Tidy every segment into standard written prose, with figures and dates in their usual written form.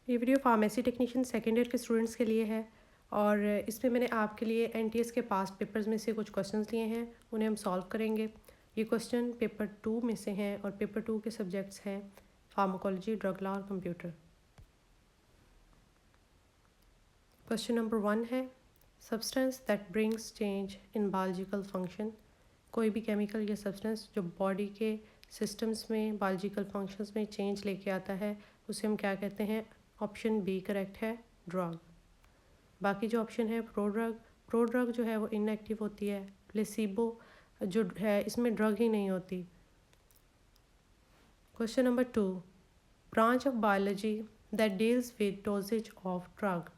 ये video pharmacy technician second year के students के लिए है और इसमें मैंने आपके लिए एनटीएस के पास्ट पेपर्स में से कुछ क्वेश्चंस लिए हैं, उन्हें हम सॉल्व करेंगे। ये क्वेश्चन पेपर 2 में से हैं और पेपर 2 के सब्जेक्ट्स हैं फार्माकोलॉजी, ड्रग लॉ और कंप्यूटर। क्वेश्चन नंबर 1 है substance that brings change in biological function. कोई भी केमिकल या सब्सटेंस जो बॉडी के सिस्टम्स में बायोलॉजिकल फंक्शंस में चेंज लेके आता है उसे हम क्या कहते हैं? ऑप्शन बी करेक्ट है, ड्रग। बाकी जो ऑप्शन है प्रो ड्रग जो है वो इनएक्टिव होती है। प्लेसिबो जो है इसमें ड्रग ही नहीं होती। Question number 2 branch of biology that deals with doses of drug.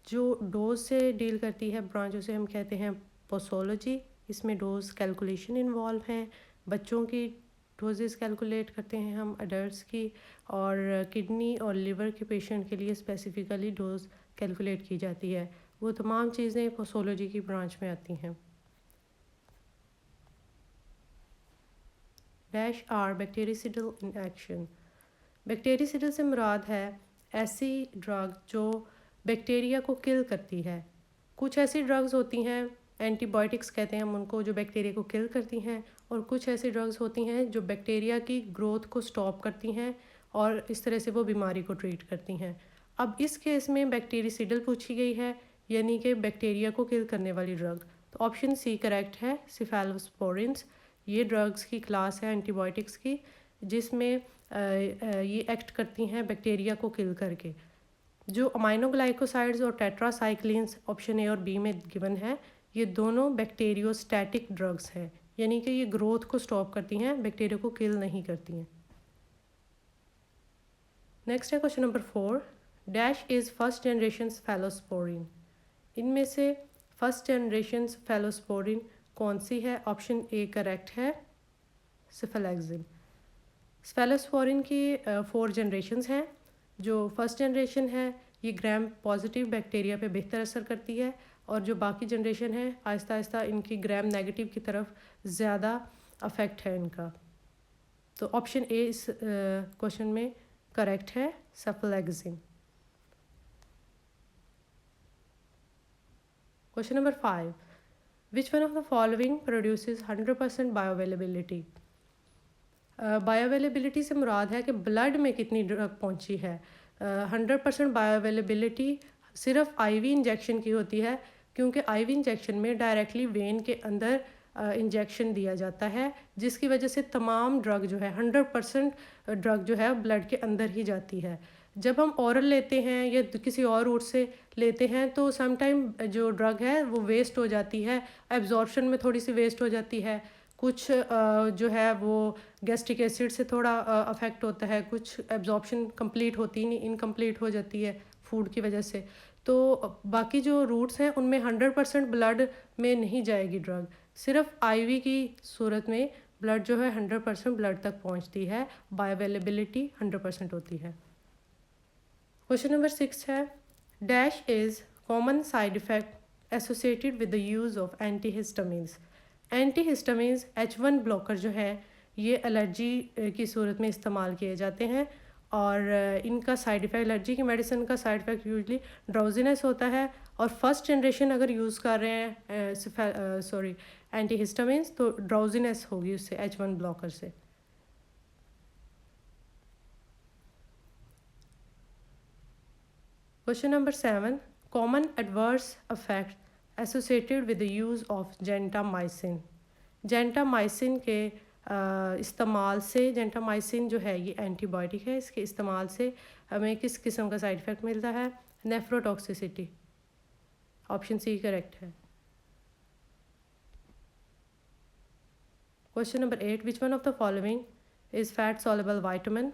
जो डोज से डील करती है ब्रांच उसे हम कहते हैं पोसोलॉजी। इसमें डोज कैलकुलेशन इन्वॉल्व हैं। बच्चों की डोजेस कैलकुलेट करते हैं हम, अडल्ट्स की, और किडनी और लिवर के पेशेंट के लिए स्पेसिफिकली डोज कैलकुलेट की जाती है। वो तमाम चीज़ें पोसोलॉजी की ब्रांच में आती हैं। Dash are bactericidal in action. Bactericidal से मुराद है ऐसी ड्रग जो बैक्टीरिया को किल करती है। कुछ ऐसी ड्रग्स होती हैं, एंटीबायोटिक्स कहते हैं हम उनको, जो बैक्टीरिया को किल करती हैं, और कुछ ऐसी ड्रग्स होती हैं जो बैक्टीरिया की ग्रोथ को स्टॉप करती हैं और इस तरह से वो बीमारी को ट्रीट करती हैं। अब इस केस में बैक्टीरियासिडल पूछी गई है, यानी कि बैक्टीरिया को किल करने वाली ड्रग। तो ऑप्शन सी करेक्ट है, सिफेलोस्पोरिन्स। ये ड्रग्स की क्लास है एंटीबायोटिक्स की, जिसमें ये एक्ट करती हैं बैक्टीरिया को किल करके। जो अमाइनोग्लाइकोसाइड्स और टेट्रासाइक्लिन्स ऑप्शन ए और बी में गिवन है, ये दोनों बैक्टीरियोस्टैटिक ड्रग्स हैं, यानी कि ये ग्रोथ को स्टॉप करती हैं, बैक्टीरिया को किल नहीं करती हैं। नेक्स्ट है question number 4 dash is first generation cephalosporin. इनमें से फर्स्ट जनरेशन फेलोस्पोरिन कौन सी है? ऑप्शन ए करेक्ट है, सिफेलैक्सिन। फेलोस्पोरिन की 4 जनरेशन्स हैं। जो फर्स्ट जनरेशन है ये ग्राम पॉजिटिव बैक्टीरिया पे बेहतर असर करती है, और जो बाकी जनरेशन है आहिस्ता आहिस्ता इनकी ग्राम नेगेटिव की तरफ ज़्यादा अफेक्ट है इनका। तो ऑप्शन ए इस क्वेश्चन में करेक्ट है, cephalexin. Question number 5 which one of the following produces 100% bioavailability. Bioavailability से मुराद है कि ब्लड में कितनी ड्रग पहुंची है। 100% बायोअवेलेबिलिटी सिर्फ आईवी इंजेक्शन की होती है, क्योंकि आईवी इंजेक्शन में डायरेक्टली वेन के अंदर इंजेक्शन दिया जाता है, जिसकी वजह से तमाम ड्रग जो है 100% ड्रग जो है ब्लड के अंदर ही जाती है। जब हम औरल लेते हैं या किसी और रूट से लेते हैं तो समटाइम जो ड्रग है वो वेस्ट हो जाती है, एब्जॉर्प्शन में थोड़ी सी वेस्ट हो जाती है, कुछ जो है वो गैस्ट्रिक एसिड से थोड़ा अफेक्ट होता है, कुछ एब्जॉर्प्शन कंप्लीट होती नहीं, इनकम्प्लीट हो जाती है फूड की वजह से। तो बाकी जो रूट्स हैं उनमें 100% ब्लड में नहीं जाएगी ड्रग, सिर्फ आईवी की सूरत में ब्लड जो है 100% ब्लड तक पहुंचती है, बायोअवेलेबिलिटी 100% होती है। क्वेश्चन नंबर 6 है dash is common side effect associated with the use of antihistamines. Antihistamines H1 blocker जो है ये एलर्जी की सूरत में इस्तेमाल किए जाते हैं, और इनका साइड इफ़ेक्ट, एलर्जी की मेडिसिन का साइड इफ़ेक्ट यूजली ड्राउजीनेस होता है। और फर्स्ट जनरेशन अगर यूज़ कर रहे हैं एंटीहिस्टामिन्स तो ड्राउजीनेस होगी उससे, H1 ब्लॉकर से। Question number 7 common adverse effect associated with the use of gentamicin. Gentamicin के इस्तेमाल से, जेंटामाइसिन जो है ये एंटीबायोटिक है, इसके इस्तेमाल से हमें किस किस्म का साइड इफ़ेक्ट मिलता है? नेफ्रोटॉक्सिसिटी। ऑप्शन सी करेक्ट है। Question number 8 which one of the following is fat soluble vitamin.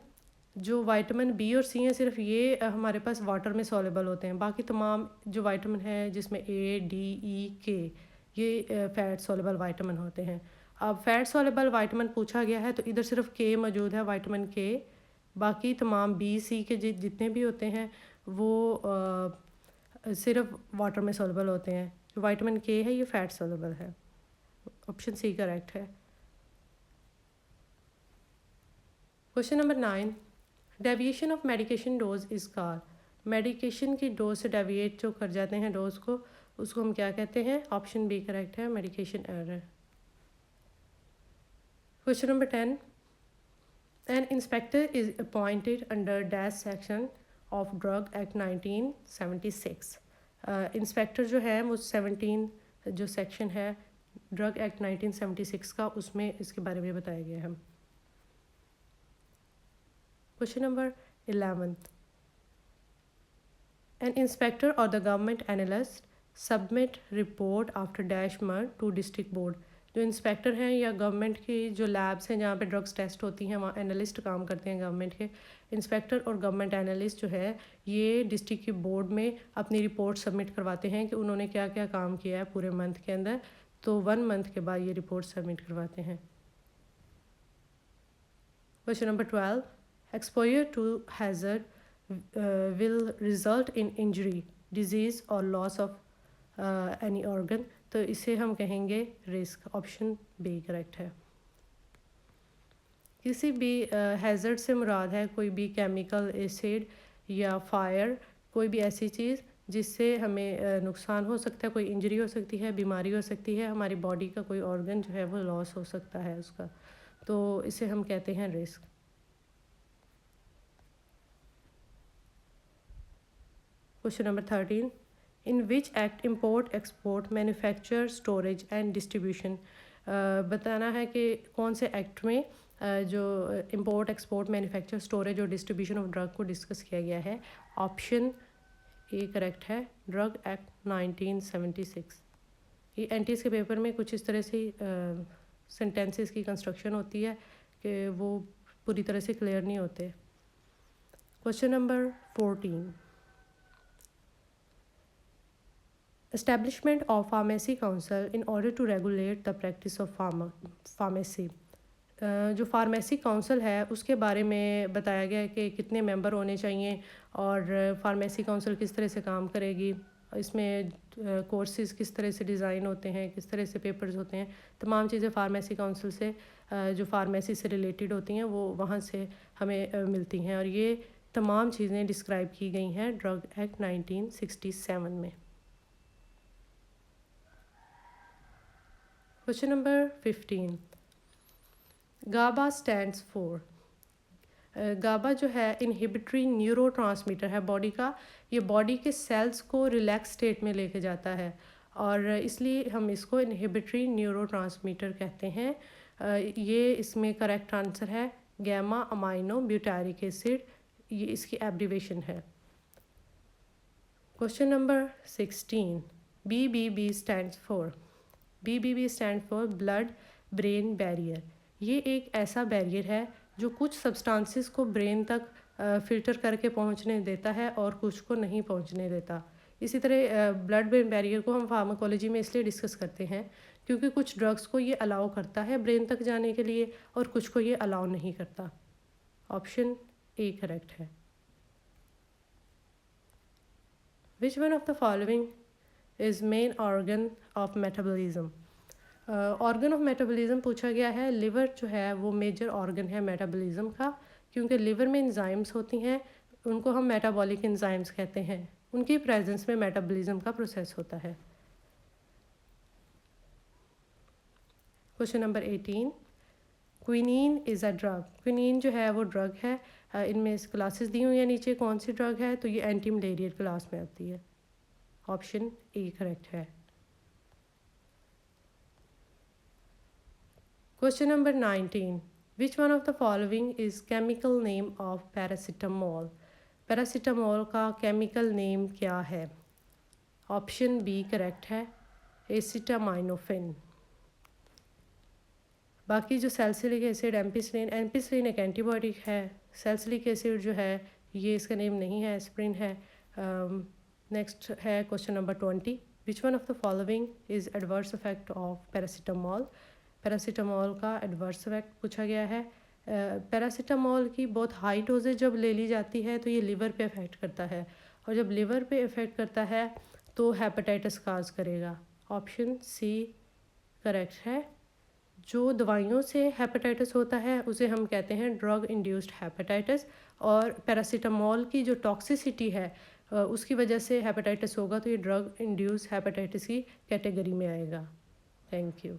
जो वाइटामिन बी और सी हैं सिर्फ ये हमारे पास वाटर में सॉल्युबल होते हैं, बाकी तमाम जो वाइटामिन है जिसमें ए डी ई के ये फैट सॉल्युबल वाइटामिन होते हैं। अब फैट सॉल्युबल वाइटामिन पूछा गया है तो इधर सिर्फ के मौजूद है, वाइटामिन के, बाकी तमाम बी सी के जितने भी होते हैं वो सिर्फ वाटर में सॉल्युबल होते हैं। जो वाइटामिन के है ये फैट सॉल्युबल है, ऑप्शन सी करेक्ट है। Question number 9 deviation of medication dose is called, medication की डोज से डेविएट जो कर जाते हैं डोज को, उसको हम क्या कहते हैं? ऑप्शन बी करेक्ट है, medication error. Question number 10, an inspector is appointed under dash section of drug act 1976। Inspector जो है वो 17 जो सेक्शन है ड्रग एक्ट 1976 का, उसमें इसके बारे में बताया गया है। क्वेश्चन नंबर 11, एन इंस्पेक्टर और the government analyst submit report after dash month to district board. जो इंस्पेक्टर हैं या गवर्नमेंट की जो लैब्स हैं जहाँ पे ड्रग्स टेस्ट होती हैं, वहाँ एनालिस्ट काम करते हैं गवर्नमेंट के। इंस्पेक्टर और गवर्नमेंट एनालिस्ट जो है ये डिस्ट्रिक्ट की बोर्ड में अपनी रिपोर्ट सबमिट करवाते हैं कि उन्होंने क्या क्या काम किया है पूरे मंथ के अंदर, तो 1 मंथ के बाद ये रिपोर्ट सबमिट करवाते हैं। Question number 12, exposure to hazard will result in injury, disease और loss of any organ, तो इसे हम कहेंगे रिस्क। ऑप्शन बी करेक्ट है। किसी भी हैज़र्ड से मुराद है कोई भी केमिकल, एसिड या फायर, कोई भी ऐसी चीज़ जिससे हमें नुकसान हो सकता है, कोई इंजरी हो सकती है, बीमारी हो सकती है, हमारी बॉडी का कोई ऑर्गन जो है वो लॉस हो सकता है उसका, तो इसे हम कहते हैं risk. Question number 13, in which act import export manufacture storage and distribution, बताना है कि कौन से एक्ट में जो इम्पोर्ट एक्सपोर्ट मैन्युफैक्चर स्टोरेज और डिस्ट्रीब्यूशन ऑफ ड्रग को डिस्कस किया गया है। ऑप्शन ए करेक्ट है, ड्रग एक्ट 1976। ये एनटीएस के पेपर में कुछ इस तरह से सेंटेंसेस की कंस्ट्रक्शन होती है कि वो पूरी तरह से क्लियर नहीं होते। Question number 14, Establishment of Pharmacy Council in order to regulate the practice of pharmacy। जो फार्मेसी काउंसिल है उसके बारे में बताया गया है कि कितने मेंबर होने चाहिए और फार्मेसी काउंसिल किस तरह से काम करेगी, इसमें कोर्सेज किस तरह से डिज़ाइन होते हैं, किस तरह से पेपर्स होते हैं, तमाम चीज़ें फार्मेसी काउंसिल से जो फार्मेसी से रिलेटेड होती हैं वो वहाँ से हमें मिलती हैं, और ये तमाम चीज़ें डिस्क्राइब की गई हैं ड्रग एक्ट 1967 में। Question number 15, GABA stands for, GABA जो है इनहिबिटरी न्यूरो ट्रांसमीटर है बॉडी का, ये बॉडी के सेल्स को रिलैक्स स्टेट में लेके जाता है और इसलिए हम इसको इनहिबिटरी न्यूरो ट्रांसमीटर कहते हैं। ये इसमें करेक्ट आंसर है गैमा अमाइनो ब्यूटारिक एसिड, ये इसकी एब्रीवेशन है। Question number 16, BBB stands for, BBB stand for blood brain barrier. ये एक ऐसा बैरियर है जो कुछ सब्सटेंसेस को ब्रेन तक फ़िल्टर करके पहुंचने देता है और कुछ को नहीं पहुंचने देता। इसी तरह ब्लड ब्रेन बैरियर को हम फार्माकोलॉजी में इसलिए डिस्कस करते हैं क्योंकि कुछ ड्रग्स को ये अलाउ करता है ब्रेन तक जाने के लिए और कुछ को ये अलाउ नहीं करता। ऑप्शन ए करेक्ट है। विच one of the following is main organ of metabolism. Organ of metabolism पूछा गया है। लिवर जो है वो मेजर ऑर्गन है मेटाबॉलिज्म का, क्योंकि लिवर में एंजाइम्स होती हैं, उनको हम मेटाबॉलिक एंजाइम्स कहते हैं, उनकी प्रेजेंस में मेटाबॉलिज्म का प्रोसेस होता है। Question number 18, quinine is a drug. Quinine जो है वो ड्रग है। इनमें क्लासेस दी हुई हैं नीचे, कौन सी ड्रग है, तो ये एंटी मलेरियल क्लास में आती है। ऑप्शन ए करेक्ट है। Question number 19, which one of the following is chemical name of paracetamol. Paracetamol का केमिकल नेम क्या है। ऑप्शन बी करेक्ट है, एसिटामाइनोफेन। बाकी जो सैलिसिलिक एसिड, एम्पिसिलिन एक एंटीबायोटिक है, सैलिसिलिक एसिड जो है ये इसका नेम नहीं है, एस्प्रिन है। नेक्स्ट है question number 20, which one of the following is adverse effect of paracetamol. Paracetamol का एडवर्स इफेक्ट पूछा गया है। पैरासीटामोल की बहुत हाई डोजेज जब ले ली जाती है तो ये लिवर पे इफ़ेक्ट करता है, और जब लिवर पे इफ़ेक्ट करता है तो हेपेटाइटिस काज करेगा। ऑप्शन सी करेक्ट है, जो दवाइयों से हेपेटाइटिस होता है उसे हम कहते हैं ड्रग इंड्यूस्ड हेपेटाइटिस। और पैरासीटामोल की जो टॉक्सिसिटी है उसकी वजह से हेपेटाइटिस होगा तो ये ड्रग इंड्यूस्ड हेपेटाइटिस की कैटेगरी में आएगा। Thank you.